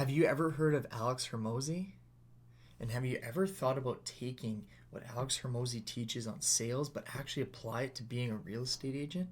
Have you ever heard of Alex Hormozi? And have you ever thought about taking what Alex Hormozi teaches on sales but actually apply it to being a real estate agent?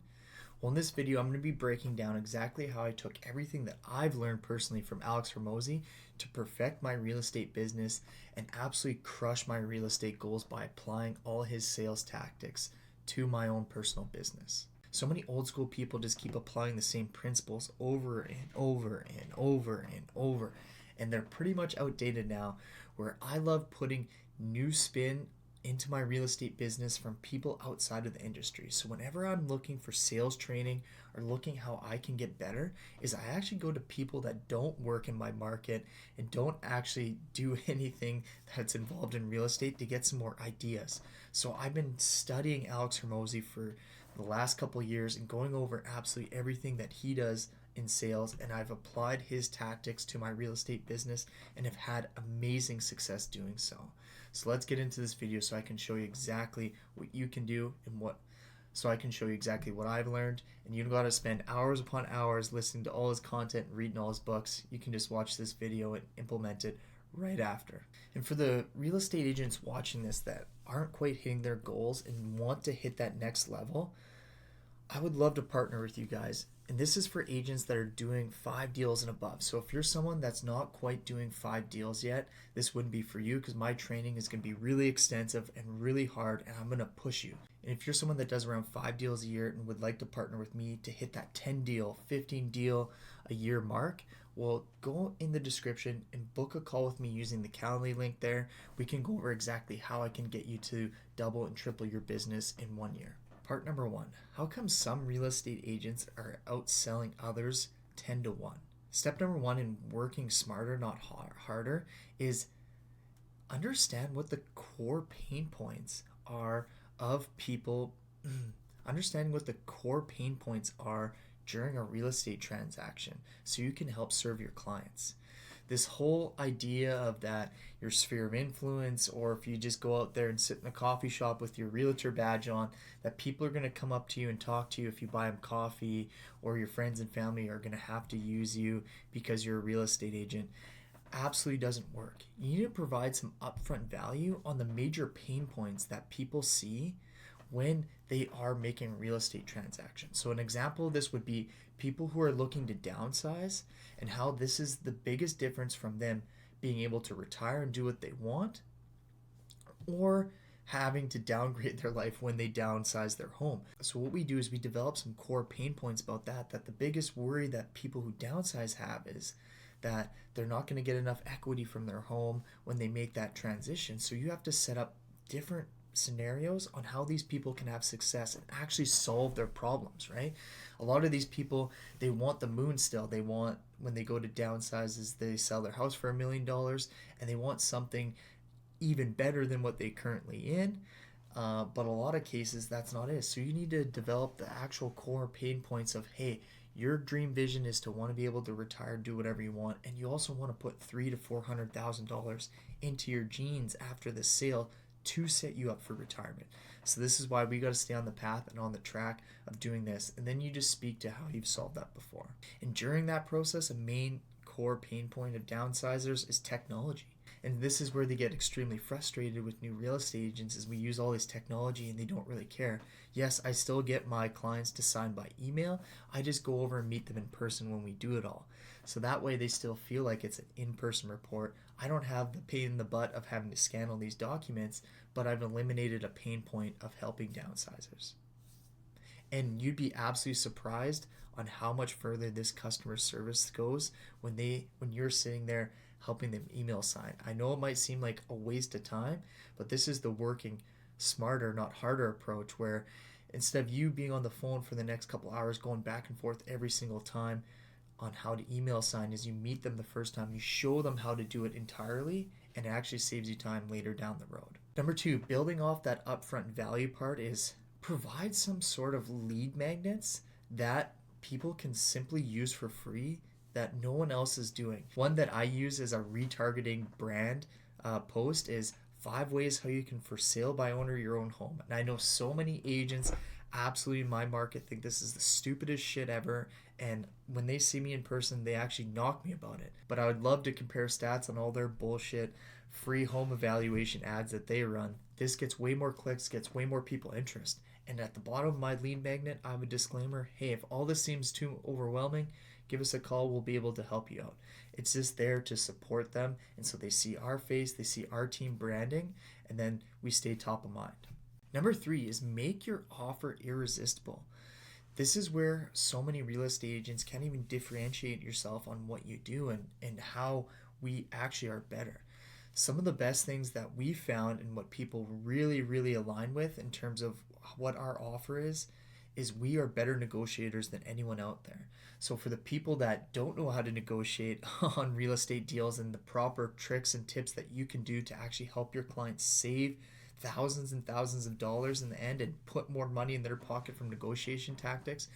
Well, in this video, I'm going to be breaking down exactly how I took everything that I've learned personally from Alex Hormozi to perfect my real estate business and absolutely crush my real estate goals by applying all his sales tactics to my own personal business. So many old school people just keep applying the same principles over and over and over and over, and they're pretty much outdated now, where I love putting new spin into my real estate business from people outside of the industry. So whenever I'm looking for sales training or looking how I can get better, is I actually go to people that don't work in my market and don't actually do anything that's involved in real estate to get some more ideas. So I've been studying Alex Hormozi for the last couple of years and going over absolutely everything that he does in sales, and I've applied his tactics to my real estate business and have had amazing success doing so. So let's get into this video so I can show you exactly what you can do and I can show you exactly what I've learned, and you don't got to spend hours upon hours listening to all his content and reading all his books. You can just watch this video and implement it right after. And for the real estate agents watching this that aren't quite hitting their goals and want to hit that next level, I would love to partner with you guys. And this is for agents that are doing 5 deals and above. So if you're someone that's not quite doing 5 deals yet, this wouldn't be for you, because my training is going to be really extensive and really hard, and I'm going to push you. And if you're someone that does around 5 deals a year and would like to partner with me to hit that 10 deal, 15 deal a year mark, well, go in the description and book a call with me using the Calendly link there. We can go over exactly how I can get you to double and triple your business in 1 year. Part number 1, how come some real estate agents are outselling others 10 to 1? Step number 1 in working smarter, not harder, is understand what the core pain points are of people. Understanding what the core pain points are during a real estate transaction so you can help serve your clients. This whole idea of that your sphere of influence, or if you just go out there and sit in a coffee shop with your realtor badge on, that people are going to come up to you and talk to you if you buy them coffee, or your friends and family are going to have to use you because you're a real estate agent, absolutely doesn't work. You need to provide some upfront value on the major pain points that people see when they are making real estate transactions. So an example of this would be people who are looking to downsize, and how this is the biggest difference from them being able to retire and do what they want, or having to downgrade their life when they downsize their home. So what we do is we develop some core pain points about that the biggest worry that people who downsize have is that they're not going to get enough equity from their home when they make that transition. So you have to set up different scenarios on how these people can have success and actually solve their problems, right? A lot of these people, they want the moon still. They want, when they go to downsizes, they sell their house for $1 million, and they want something even better than what they currently in. But a lot of cases, that's not it. So you need to develop the actual core pain points of, hey, your dream vision is to want to be able to retire, do whatever you want, and you also want to put $300,000 to $400,000 into your jeans after the sale to set you up for retirement. So this is why we got to stay on the path and on the track of doing this, and then you just speak to how you've solved that before. And during that process, a main core pain point of downsizers is technology. And this is where they get extremely frustrated with new real estate agents, is we use all this technology and they don't really care. Yes, I still get my clients to sign by email. I just go over and meet them in person when we do it all. So that way they still feel like it's an in-person report. I don't have the pain in the butt of having to scan all these documents, but I've eliminated a pain point of helping downsizers. And you'd be absolutely surprised on how much further this customer service goes when you're sitting there helping them email sign. I know it might seem like a waste of time, but this is the working smarter, not harder approach, where instead of you being on the phone for the next couple hours going back and forth every single time on how to email sign, is you meet them the first time, you show them how to do it entirely, and it actually saves you time later down the road. Number 2, building off that upfront value part, is provide some sort of lead magnets that people can simply use for free that no one else is doing. One that I use as a retargeting brand post is 5 ways how you can for sale by owner your own home. And I know so many agents absolutely in my market think this is the stupidest shit ever, And when they see me in person, they actually knock me about it. But I would love to compare stats on all their bullshit free home evaluation ads that they run. This gets way more clicks, gets way more people interest. And at the bottom of my lead magnet, I have a disclaimer. Hey, if all this seems too overwhelming, give us a call. We'll be able to help you out. It's just there to support them. And so they see our face, they see our team branding, and then we stay top of mind. Number 3 is make your offer irresistible. This is where so many real estate agents can't even differentiate yourself on what you do and how we actually are better. Some of the best things that we found and what people really, really align with in terms of what our offer is we are better negotiators than anyone out there. So for the people that don't know how to negotiate on real estate deals and the proper tricks and tips that you can do to actually help your clients save thousands and thousands of dollars in the end and put more money in their pocket from negotiation tactics,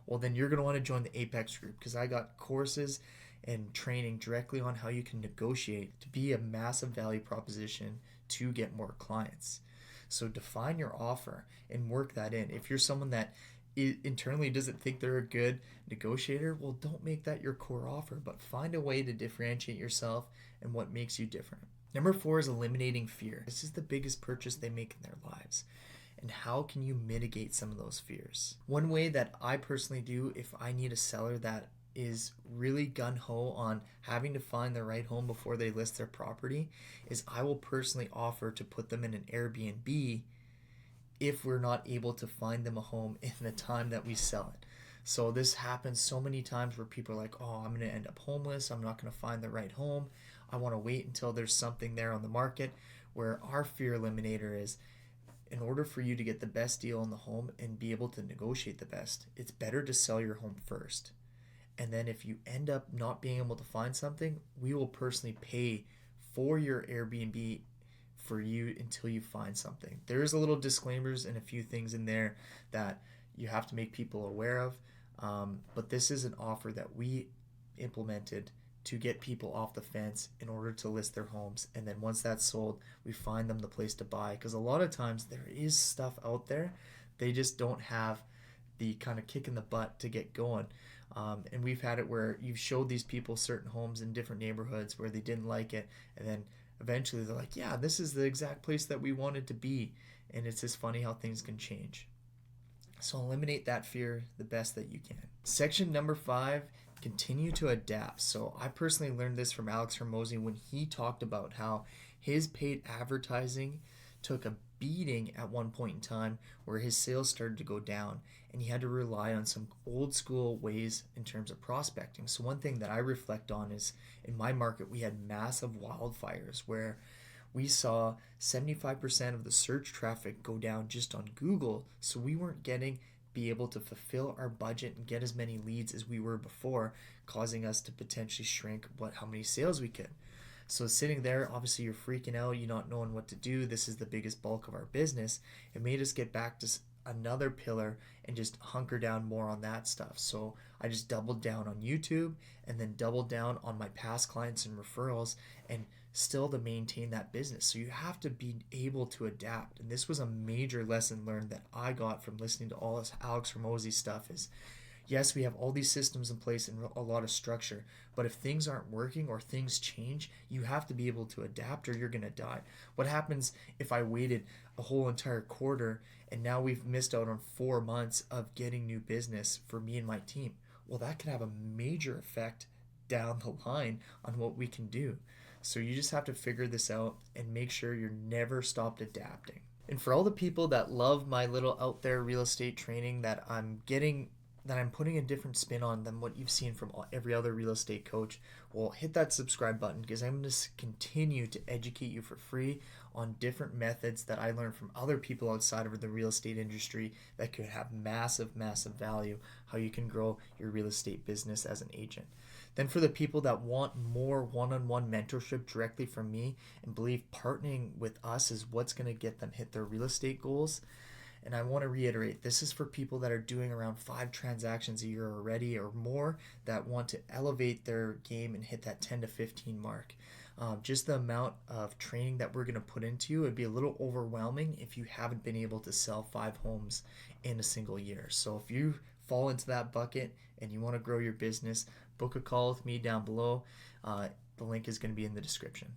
well, then you're going to want to join the Apex group, because I got courses and training directly on how you can negotiate to be a massive value proposition to get more clients. So define your offer and work that in. If you're someone that internally doesn't think they're a good negotiator, well, don't make that your core offer, but find a way to differentiate yourself and what makes you different. Number 4 is eliminating fear. This is the biggest purchase they make in their lives. And how can you mitigate some of those fears? One way that I personally do, if I need a seller that is really gung-ho on having to find the right home before they list their property, is I will personally offer to put them in an Airbnb if we're not able to find them a home in the time that we sell it. So this happens so many times where people are like, oh, I'm going to end up homeless. I'm not going to find the right home. I want to wait until there's something there on the market. Where our fear eliminator is, in order for you to get the best deal on the home and be able to negotiate the best, it's better to sell your home first. And then if you end up not being able to find something, we will personally pay for your Airbnb for you until you find something. There's a little disclaimers and a few things in there that you have to make people aware of. But this is an offer that we implemented to get people off the fence in order to list their homes. And then once that's sold, we find them the place to buy. Because a lot of times there is stuff out there, they just don't have the kind of kick in the butt to get going. And we've had it where you've showed these people certain homes in different neighborhoods where they didn't like it, and then eventually they're like, yeah, this is the exact place that we wanted to be. And it's just funny how things can change. So eliminate that fear the best that you can. Section number 5, continue to adapt. So I personally learned this from Alex Hormozi when he talked about how his paid advertising took a beating at one point in time where his sales started to go down, and he had to rely on some old school ways in terms of prospecting. So one thing that I reflect on is in my market we had massive wildfires where we saw 75% of the search traffic go down just on Google, so we weren't be able to fulfill our budget and get as many leads as we were before, causing us to potentially shrink how many sales we could. So sitting there, obviously you're freaking out, you're not knowing what to do. This is the biggest bulk of our business. It made us get back to another pillar and just hunker down more on that stuff. So I just doubled down on YouTube and then doubled down on my past clients and referrals, and still to maintain that business. So you have to be able to adapt. And this was a major lesson learned that I got from listening to all this Alex Hormozi stuff is, yes, we have all these systems in place and a lot of structure, but if things aren't working or things change, you have to be able to adapt or you're going to die. What happens if I waited a whole entire quarter and now we've missed out on 4 months of getting new business for me and my team? Well, that could have a major effect down the line on what we can do. So you just have to figure this out and make sure you're never stopped adapting. And for all the people that love my little out there real estate training that I'm putting a different spin on than what you've seen from every other real estate coach, well, hit that subscribe button, because I'm going to continue to educate you for free on different methods that I learned from other people outside of the real estate industry that could have massive, massive value, how you can grow your real estate business as an agent. Then for the people that want more one-on-one mentorship directly from me and believe partnering with us is what's going to get them hit their real estate goals, and I want to reiterate, this is for people that are doing around 5 transactions a year already or more that want to elevate their game and hit that 10 to 15 mark. Just the amount of training that we're going to put into you, it'd be a little overwhelming if you haven't been able to sell 5 homes in a single year. So if you fall into that bucket and you want to grow your business, book a call with me down below. The link is going to be in the description.